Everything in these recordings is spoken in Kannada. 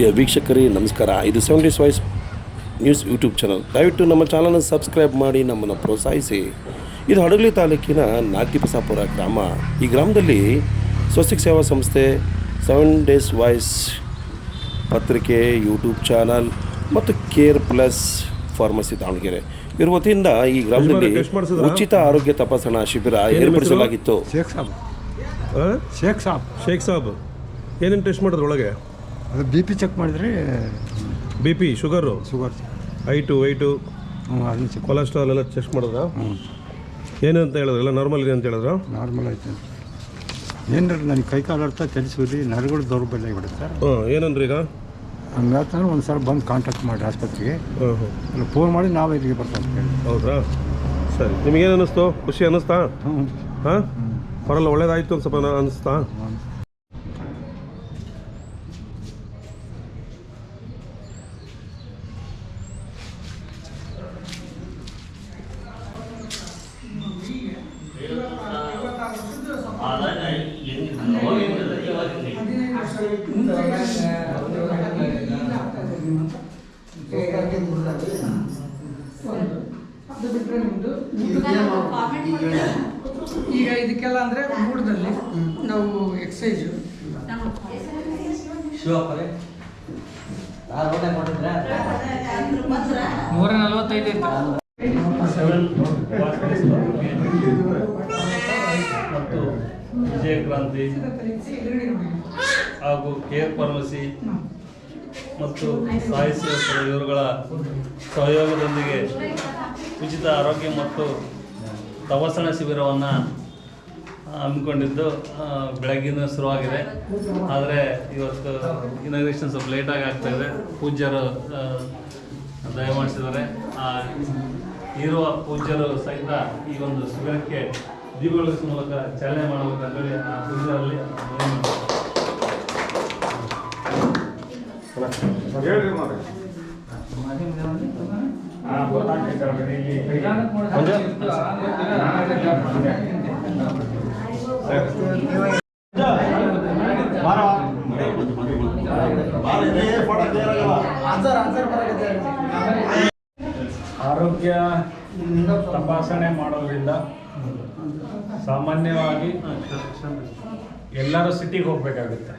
ಪ್ರಿಯ ವೀಕ್ಷಕರೇ ನಮಸ್ಕಾರ. ಇದು 7 days voice news YouTube channel. ದಯವಿಟ್ಟು ನಮ್ಮ ಚಾನಲನ್ನು ಸಬ್ಸ್ಕ್ರೈಬ್ ಮಾಡಿ ನಮ್ಮನ್ನು ಪ್ರೋತ್ಸಾಹಿಸಿ. ಇದು ಹಡಗಲಿ ತಾಲೂಕಿನ ನಾಗತಿಬಸಾಪುರ ಗ್ರಾಮ. ಈ ಗ್ರಾಮದಲ್ಲಿ ಸ್ವಸ್ತಿಕ್ ಸೇವಾ ಸಂಸ್ಥೆ 7 ಡೇಸ್ ವಾಯ್ಸ್ ಪತ್ರಿಕೆ, ಯೂಟ್ಯೂಬ್ ಚಾನಲ್ ಮತ್ತು ಕೇರ್ ಪ್ಲಸ್ ಫಾರ್ಮಸಿ ದಾವಣಗೆರೆ ಇವ್ರ ವತಿಯಿಂದ ಈ ಗ್ರಾಮದಲ್ಲಿ ಉಚಿತ ಆರೋಗ್ಯ ತಪಾಸಣಾ ಶಿಬಿರ ಏರ್ಪಡಿಸಲಾಗಿತ್ತು. ಶೇಖ್ ಸಾಬ್ ಏನೇನು ಟೆಸ್ಟ್ ಮಾಡಿದ್ರು ಒಳಗೆ? ಅದು ಬಿ ಪಿ ಚೆಕ್ ಮಾಡಿದ್ರೆ B P, sugar, height, weight, cholesterol ಎಲ್ಲ ಚೆಕ್ ಮಾಡಿದ್ರ? ಏನಂತ ಹೇಳಿದ್ರು? ಎಲ್ಲ ನಾರ್ಮಲ್ ಇದೆ ಅಂತ ಹೇಳಿದ್ರು? ನಾರ್ಮಲ್ ಆಯ್ತು. ಏನ್ರಿ ನನಗೆ ಕೈ ಕಾಲು ಅರ್ಥ ತಿಳಿಸಿದ್ರಿ, ನರಗಳು ದೌರ್ಬಲ್ಯ ಆಗಿಬಿಡುತ್ತೆ. ಏನಂದ್ರಿ ಈಗ? ಹಂಗಾದ್ರೆ ಒಂದು ಸಲ ಬಂದು ಕಾಂಟ್ಯಾಕ್ಟ್ ಮಾಡಿ ಆಸ್ಪತ್ರೆಗೆ, ಅಲ್ಲ ಫೋನ್ ಮಾಡಿ ನಾವು ಇಲ್ಲಿಗೆ ಬರ್ತೀವಿ. ಹೌದಾ? ಸರಿ. ನಿಮಗೇನು ಅನ್ನಿಸ್ತು? ಖುಷಿ ಅನ್ನಿಸ್ತಾ? ಹಾಂ, ಪರಲ್ಲ, ಒಳ್ಳೇದಾಯಿತು ಒಂದು ಸ್ವಲ್ಪ ಅನ್ನಿಸ್ತಾ? ಈಗ ಇದಕ್ಕೆಲ್ಲ ಅಂದರೆ ಊಟದಲ್ಲಿ ನಾವು ಎಕ್ಸಸೈಜು $145 ಮತ್ತು ವಿಜಯ ಕ್ರಾಂತಿ ಹಾಗೂ ಕೇರ್ ಫಾರ್ಮಸಿ ಮತ್ತು ಸಾಯಿ ಸೇವಕರ ಇವರುಗಳ ಸಹಯೋಗದೊಂದಿಗೆ ಉಚಿತ ಆರೋಗ್ಯ ಮತ್ತು ತಪಾಸಣಾ ಶಿಬಿರವನ್ನು ಹಮ್ಮಿಕೊಂಡಿದ್ದು ಬೆಳಗ್ಗಿನ ಶುರುವಾಗಿದೆ. ಆದರೆ ಇವತ್ತು ಇನಾಗ್ರೇಷನ್ ಸ್ವಲ್ಪ ಲೇಟಾಗಿ ಆಗ್ತಾಯಿದೆ. ಪೂಜ್ಯರು ದಯಮಾಡಿಸಿದ್ದಾರೆ. ಇರುವ ಪೂಜ್ಯರು ಸಹಿತ ಈ ಒಂದು ಶಿಬಿರಕ್ಕೆ ದೀಪಗಳಿಸುವ ಮೂಲಕ ಚಾಲನೆ ಮಾಡಬೇಕಂತೇಳಿ ಆ ಪೂಜ್ಯರಲ್ಲಿ ಆರೋಗ್ಯ ತಪಾಸಣೆ ಮಾಡೋದ್ರಿಂದ ಸಾಮಾನ್ಯವಾಗಿ ಎಲ್ಲರೂ ಸಿಟಿಗೆ ಹೋಗಬೇಕಾಗುತ್ತೆ.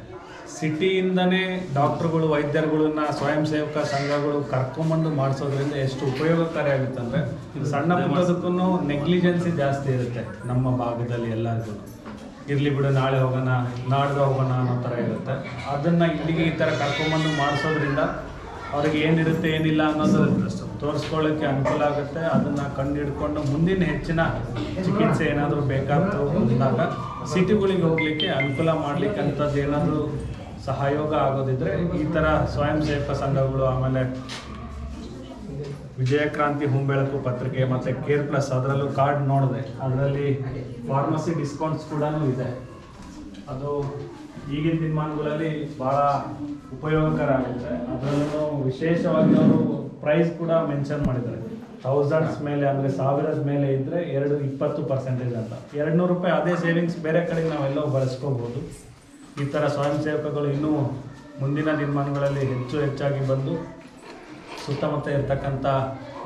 ಸಿಟಿಯಿಂದನೇ ಡಾಕ್ಟ್ರುಗಳು, ವೈದ್ಯರುಗಳನ್ನ ಸ್ವಯಂ ಸೇವಕ ಸಂಘಗಳು ಕರ್ಕೊಂಬಂದು ಮಾಡಿಸೋದ್ರಿಂದ ಎಷ್ಟು ಉಪಯೋಗಕಾರಿ ಆಗುತ್ತೆ ಅಂದರೆ, ಸಣ್ಣ ಪುಟ್ಟದಕ್ಕೂ ನೆಗ್ಲಿಜೆನ್ಸಿ ಜಾಸ್ತಿ ಇರುತ್ತೆ ನಮ್ಮ ಭಾಗದಲ್ಲಿ. ಎಲ್ಲರಿಗೂ ಇರಲಿ ಬಿಡು, ನಾಳೆ ಹೋಗೋಣ, ನಾಡ್ದು ಹೋಗೋಣ ಅನ್ನೋ ಥರ ಇರುತ್ತೆ. ಅದನ್ನು ಇಲ್ಲಿಗೆ ಈ ಥರ ಕರ್ಕೊಂಬಂದು ಮಾಡಿಸೋದ್ರಿಂದ ಅವ್ರಿಗೆ ಏನಿರುತ್ತೆ ಏನಿಲ್ಲ ಅನ್ನೋದು ತೋರಿಸ್ಕೊಳ್ಳೋಕ್ಕೆ ಅನುಕೂಲ ಆಗುತ್ತೆ. ಅದನ್ನು ಕಂಡು ಹಿಡ್ಕೊಂಡು ಮುಂದಿನ ಹೆಚ್ಚಿನ ಚಿಕಿತ್ಸೆ ಏನಾದರೂ ಬೇಕಾದರೂ ಅಂದಾಗ ಸಿಟಿಗಳಿಗೆ ಹೋಗಲಿಕ್ಕೆ ಅನುಕೂಲ ಮಾಡಲಿಕ್ಕೆ ಅಂಥದ್ದು ಏನಾದರೂ ಸಹಯೋಗ ಆಗೋದಿದ್ರೆ ಈ ಥರ ಸ್ವಯಂ ಸೇವಕ ಸಂಘಗಳು, ಆಮೇಲೆ ವಿಜಯ ಕ್ರಾಂತಿ ಹೊಂಬೆಳಕು ಪತ್ರಿಕೆ ಮತ್ತು ಕೇರ್ ಪ್ಲಸ್, ಅದರಲ್ಲೂ ಕಾರ್ಡ್ ನೋಡಿದೆ, ಅದರಲ್ಲಿ ಫಾರ್ಮಸಿ ಡಿಸ್ಕೌಂಟ್ಸ್ ಕೂಡ ಇದೆ. ಅದು ಈಗಿನ ದಿನಮಾನಗಳಲ್ಲಿ ಭಾಳ ಉಪಯೋಗಕರ ಆಗುತ್ತೆ. ಅದರಲ್ಲೂ ವಿಶೇಷವಾಗಿ ಅವರು ಪ್ರೈಸ್ ಕೂಡ ಮೆನ್ಷನ್ ಮಾಡಿದ್ದಾರೆ. 1000s ಮೇಲೆ ಅಂದರೆ 1000 ಮೇಲೆ ಇದ್ದರೆ 20% ಅಂತ. $200 ಅದೇ ಸೇವಿಂಗ್ಸ್ ಬೇರೆ ಕಡೆಗೆ ನಾವೆಲ್ಲೋ ಬಳಸ್ಕೋಬೋದು. ಈ ಥರ ಸ್ವಯಂ ಸೇವಕಗಳು ಇನ್ನೂ ಮುಂದಿನ ದಿನಮಾನಗಳಲ್ಲಿ ಹೆಚ್ಚಾಗಿ ಬಂದು ಸುತ್ತಮುತ್ತ ಇರ್ತಕ್ಕಂಥ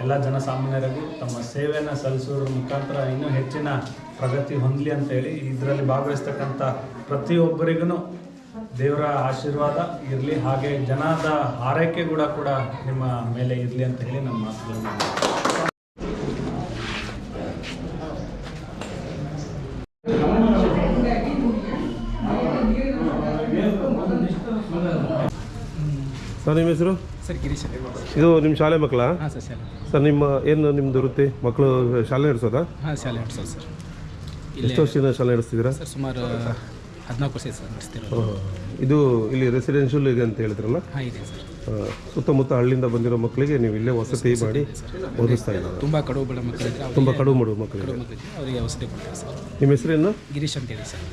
ಎಲ್ಲ ಜನಸಾಮಾನ್ಯರಿಗೂ ತಮ್ಮ ಸೇವೆಯನ್ನು ಸಲ್ಲಿಸೋದ್ರ ಮುಖಾಂತರ ಇನ್ನೂ ಹೆಚ್ಚಿನ ಪ್ರಗತಿ ಹೊಂದಲಿ ಅಂತೇಳಿ ಇದರಲ್ಲಿ ಭಾಗವಹಿಸ್ತಕ್ಕಂಥ ಪ್ರತಿಯೊಬ್ಬರಿಗೂ ದೇವರ ಆಶೀರ್ವಾದ ಇರಲಿ, ಹಾಗೆ ಜನದ ಆರೈಕೆ ಕೂಡ ನಿಮ್ಮ ಮೇಲೆ ಇರಲಿ ಅಂತ ಹೇಳಿ ನಮ್ಮ ಮಾತುಗಳನ್ನು. ಸರ್, ನಿಮ್ಮ ಹೆಸರು? ಸರ್, ಗಿರೀಶ್. ಇದು ನಿಮ್ಮ ಶಾಲೆ ಮಕ್ಕಳಾ? ಹಾಂ ಸರ್, ಶಾಲೆ. ಸರ್, ನಿಮ್ಮದು ವೃತ್ತಿ? ಮಕ್ಕಳು ಶಾಲೆ ನಡೆಸೋದಾ? ಹಾಂ, ಶಾಲೆ ನಡೆಸೋದು ಸರ್. ಎಷ್ಟು ವರ್ಷದಿಂದ ಶಾಲೆ ನಡೆಸ್ತಿದ್ದೀರಾ? ಸರ್, ಸುಮಾರು 14 ವರ್ಷ ಸರ್ ನಡೆಸ್ತಿರೋದು. ಇದು ಇಲ್ಲಿ ರೆಸಿಡೆನ್ಷಿಯಲ್ ಇದೆ ಅಂತ ಹೇಳಿದ್ರಲ್ಲ? ಹಾಂ, ಇದೆ ಸರ್. ಸುತ್ತಮುತ್ತ ಹಳ್ಳಿಯಿಂದ ಬಂದಿರೋ ಮಕ್ಕಳಿಗೆ ನೀವು ಇಲ್ಲೇ ವಸತಿ ಮಾಡಿ ಓದಿಸ್ತಾ ಇದ್ದಾರೆ? ತುಂಬ ಕಡುವು ಬಡ ಮಕ್ಕಳಿದ್ರೆ, ತುಂಬ ಕಡುವು ಮಕ್ಕಳಿಗೆ ಅವರಿಗೆ ವಸತಿ ಕೊಡ್ತಾರೆ ಸರ್. ನಿಮ್ಮ ಹೆಸರೇನು? ಗಿರೀಶ್ ಅಂತೇಳಿ ಸರ್.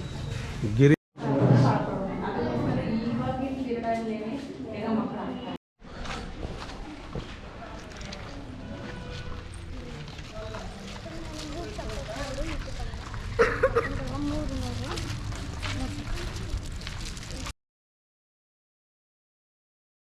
ಗಿರಿ